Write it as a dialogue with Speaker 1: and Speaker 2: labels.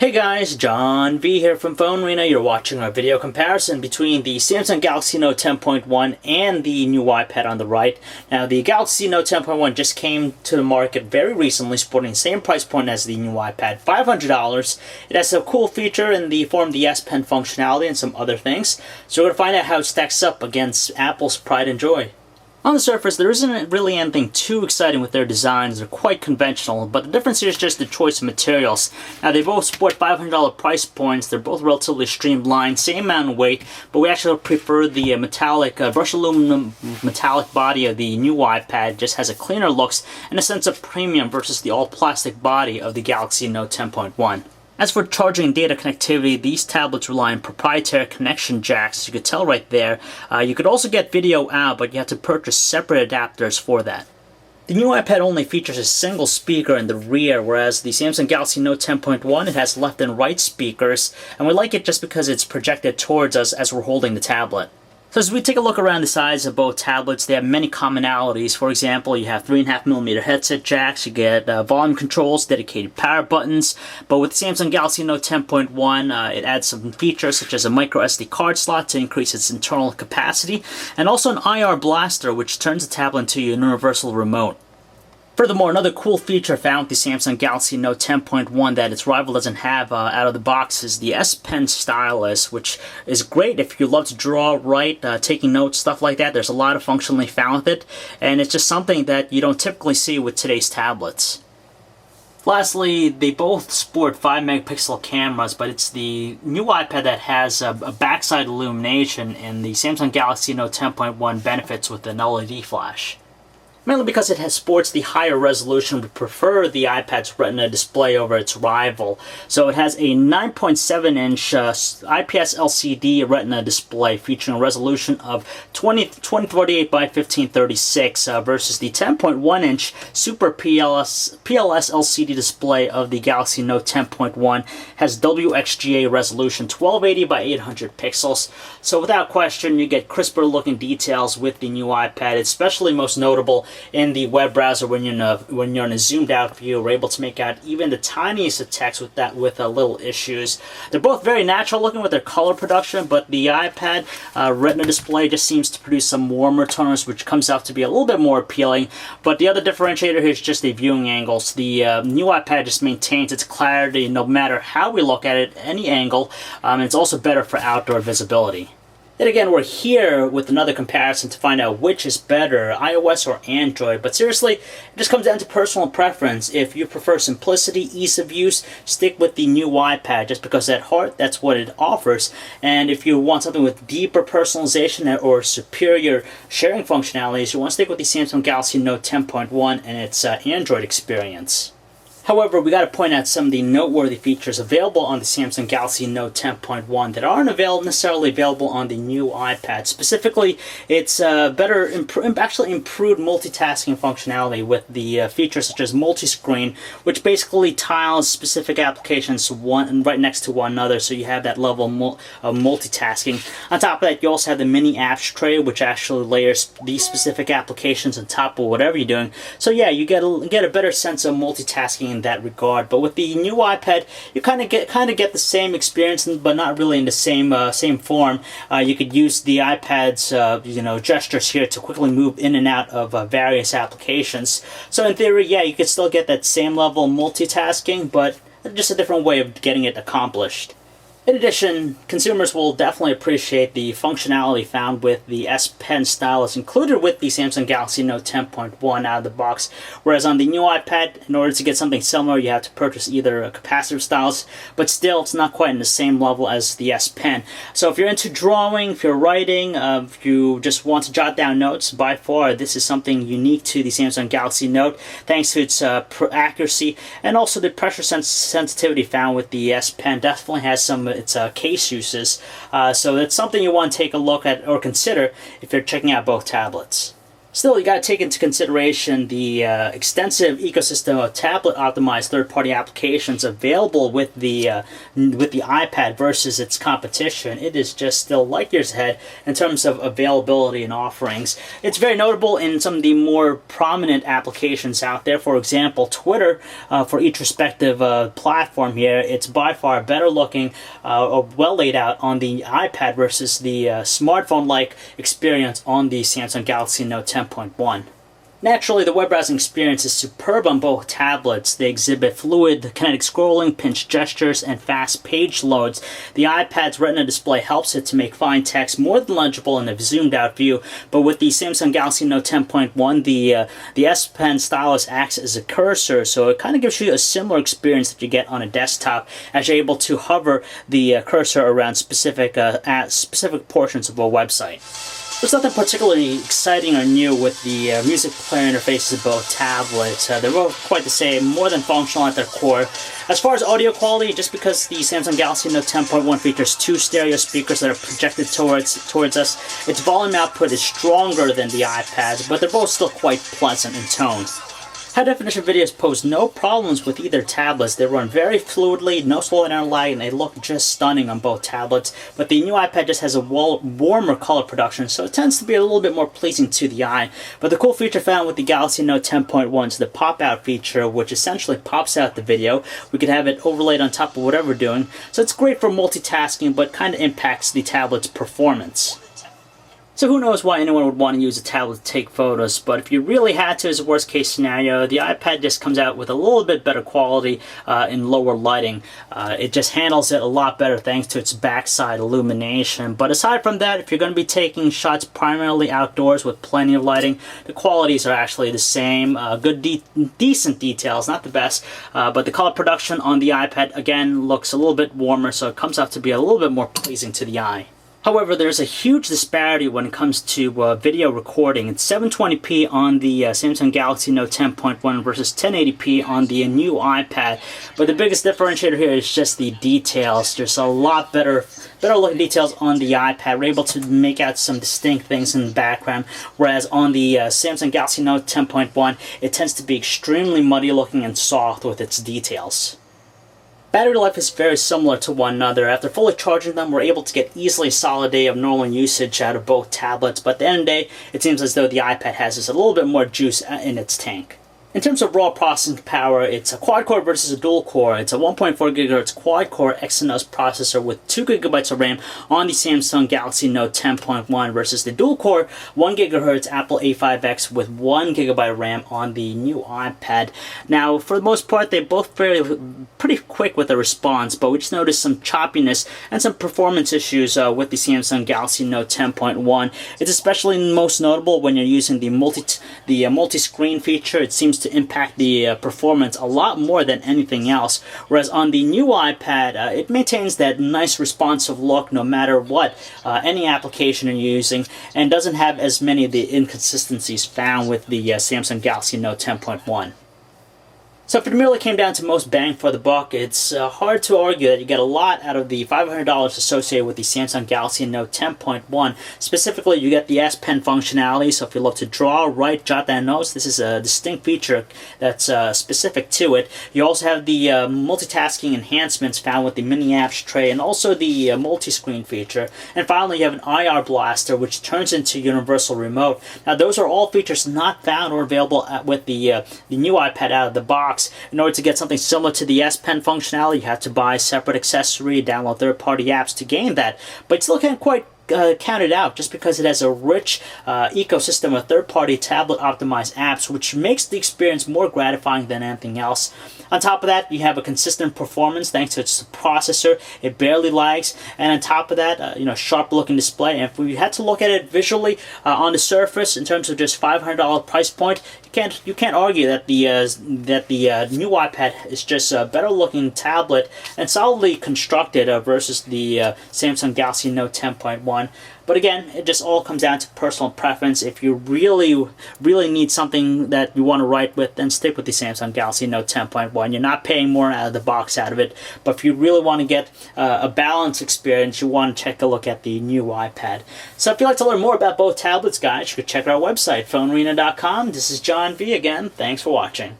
Speaker 1: Hey guys, John V here from PhoneArena. You're watching our video comparison between the Samsung Galaxy Note 10.1 and the new iPad on the right. Now, the Galaxy Note 10.1 just came to the market very recently, sporting the same price point as the new iPad, $500. It has a cool feature in the form of the S Pen functionality and some other things. So we're going to find out how it stacks up against Apple's pride and joy. On the surface, there isn't really anything too exciting with their designs. They're quite conventional, but the difference here is just the choice of materials. Now, they both sport $500 price points. They're both relatively streamlined, same amount of weight, but we actually prefer the metallic, brushed aluminum metallic body of the new iPad. Just has a cleaner looks and a sense of premium versus the all-plastic body of the Galaxy Note 10.1. As for charging and data connectivity, these tablets rely on proprietary connection jacks, as you could tell right there. You could also get video out, but you have to purchase separate adapters for that. The new iPad only features a single speaker in the rear, whereas the Samsung Galaxy Note 10.1, it has left and right speakers, and we like it just because it's projected towards us as we're holding the tablet. So as we take a look around the sides of both tablets, they have many commonalities. For example, you have 3.5mm headset jacks, you get volume controls, dedicated power buttons, but with the Samsung Galaxy Note 10.1, it adds some features such as a micro SD card slot to increase its internal capacity, and also an IR blaster, which turns the tablet into a universal remote. Furthermore, another cool feature found with the Samsung Galaxy Note 10.1 that its rival doesn't have out of the box is the S Pen Stylus, which is great if you love to draw, write, taking notes, stuff like that. There's a lot of functionality found with it, and it's just something that you don't typically see with today's tablets. Lastly, they both sport 5-megapixel cameras, but it's the new iPad that has a backside illumination, and the Samsung Galaxy Note 10.1 benefits with an LED flash. Mainly because it sports the higher resolution, we prefer the iPad's Retina display over its rival. So it has a 9.7-inch IPS LCD Retina display featuring a resolution of 2048 by 1536 versus the 10.1-inch Super PLS LCD display of the Galaxy Note 10.1 has WXGA resolution 1280 by 800 pixels. So without question, you get crisper looking details with the new iPad, especially most notable in the web browser when you're in a zoomed out view. We're able to make out even the tiniest of text with little issues. They're both very natural looking with their color production, but the iPad Retina display just seems to produce some warmer tones, which comes out to be a little bit more appealing. But the other differentiator here is just the viewing angles. The new iPad just maintains its clarity no matter how we look at it, any angle, and it's also better for outdoor visibility. Then again, we're here with another comparison to find out which is better, iOS or Android. But seriously, it just comes down to personal preference. If you prefer simplicity, ease of use, stick with the new iPad just because at heart, that's what it offers. And if you want something with deeper personalization or superior sharing functionalities, you want to stick with the Samsung Galaxy Note 10.1 and its Android experience. However, we got to point out some of the noteworthy features available on the Samsung Galaxy Note 10.1 that aren't necessarily available on the new iPad. Specifically, it's actually improved multitasking functionality with the features such as multi-screen, which basically tiles specific applications right next to one another, so you have that level of multitasking. On top of that, you also have the mini apps tray, which actually layers these specific applications on top of whatever you're doing. So yeah, you get a better sense of multitasking in that regard. But with the new iPad, you kind of get the same experience, but not really in the same form. You could use the iPad's gestures here to quickly move in and out of various applications. So in theory, yeah, you could still get that same level of multitasking, but just a different way of getting it accomplished. In addition, consumers will definitely appreciate the functionality found with the S Pen Stylus included with the Samsung Galaxy Note 10.1 out of the box, whereas on the new iPad, in order to get something similar, you have to purchase either a capacitive stylus, but still, it's not quite in the same level as the S Pen. So if you're into drawing, if you're writing, if you just want to jot down notes, by far, this is something unique to the Samsung Galaxy Note, thanks to its accuracy, and also the pressure sensitivity found with the S Pen definitely has some its case uses, so it's something you want to take a look at or consider if you're checking out both tablets. Still, you got to take into consideration the extensive ecosystem of tablet-optimized third-party applications available with the iPad versus its competition. It is just still light years ahead in terms of availability and offerings. It's very notable in some of the more prominent applications out there. For example, Twitter, for each respective platform here, it's by far better looking or well laid out on the iPad versus the smartphone-like experience on the Samsung Galaxy Note 10.1. Naturally, the web browsing experience is superb on both tablets. They exhibit fluid, kinetic scrolling, pinch gestures, and fast page loads. The iPad's Retina display helps it to make fine text more than legible in a zoomed-out view, but with the Samsung Galaxy Note 10.1, the S Pen Stylus acts as a cursor, so it kind of gives you a similar experience that you get on a desktop, as you're able to hover the cursor around specific portions of a website. There's nothing particularly exciting or new with the music player interfaces of both tablets. They're both quite the same, more than functional at their core. As far as audio quality, just because the Samsung Galaxy Note 10.1 features two stereo speakers that are projected towards us, its volume output is stronger than the iPad's, but they're both still quite pleasant in tone. High-definition videos pose no problems with either tablets. They run very fluidly, no slowing down lag, and they look just stunning on both tablets. But the new iPad just has a warmer color production, so it tends to be a little bit more pleasing to the eye. But the cool feature found with the Galaxy Note 10.1 is the pop-out feature, which essentially pops out the video. We could have it overlaid on top of whatever we're doing. So it's great for multitasking, but kind of impacts the tablet's performance. So who knows why anyone would want to use a tablet to take photos, but if you really had to as a worst case scenario, the iPad just comes out with a little bit better quality in lower lighting. It just handles it a lot better thanks to its backside illumination. But aside from that, if you're going to be taking shots primarily outdoors with plenty of lighting, the qualities are actually the same. Decent details, not the best, but the color production on the iPad again looks a little bit warmer, so it comes out to be a little bit more pleasing to the eye. However, there's a huge disparity when it comes to video recording. It's 720p on the Samsung Galaxy Note 10.1 versus 1080p on the new iPad. But the biggest differentiator here is just the details. There's a lot better looking details on the iPad. We're able to make out some distinct things in the background, whereas on the Samsung Galaxy Note 10.1, it tends to be extremely muddy looking and soft with its details. Battery life is very similar to one another. After fully charging them, we're able to get easily a solid day of normal usage out of both tablets, but at the end of the day, it seems as though the iPad has just a little bit more juice in its tank. In terms of raw processing power, it's a quad-core versus a dual-core. It's a 1.4 GHz quad-core Exynos processor with 2 GB of RAM on the Samsung Galaxy Note 10.1 versus the dual-core 1 GHz Apple A5X with 1 GB of RAM on the new iPad. Now, for the most part, they're both pretty quick with the response, but we just noticed some choppiness and some performance issues with the Samsung Galaxy Note 10.1. It's especially most notable when you're using the multi-screen feature. It seems to impact the performance a lot more than anything else, whereas on the new iPad it maintains that nice responsive look no matter what any application you're using, and doesn't have as many of the inconsistencies found with the Samsung Galaxy Note 10.1. So if it merely came down to most bang for the buck, it's hard to argue that you get a lot out of the $500 associated with the Samsung Galaxy Note 10.1. Specifically, you get the S Pen functionality, so if you love to draw, write, jot down notes, this is a distinct feature that's specific to it. You also have the multitasking enhancements found with the mini apps tray, and also the multi-screen feature. And finally, you have an IR blaster, which turns into universal remote. Now, those are all features not found or available with the new iPad out of the box. In order to get something similar to the S Pen functionality, you have to buy a separate accessory, download third-party apps to gain that. But you still can't quite count it out just because it has a rich ecosystem of third-party tablet-optimized apps, which makes the experience more gratifying than anything else. On top of that, you have a consistent performance thanks to its processor. It barely lags, and on top of that, sharp-looking display. And if we had to look at it visually on the surface in terms of just $500 price point, you can't argue that the new iPad is just a better-looking tablet and solidly constructed versus the Samsung Galaxy Note 10.1. But again, it just all comes down to personal preference. If you really need something that you want to write with, then stick with the Samsung Galaxy Note 10.1. You're not paying more out of the box out of it. But if you really want to get a balanced experience, you want to take a look at the new iPad. So if you'd like to learn more about both tablets, guys, you could check out our website, PhoneArena.com. This is John V again. Thanks for watching.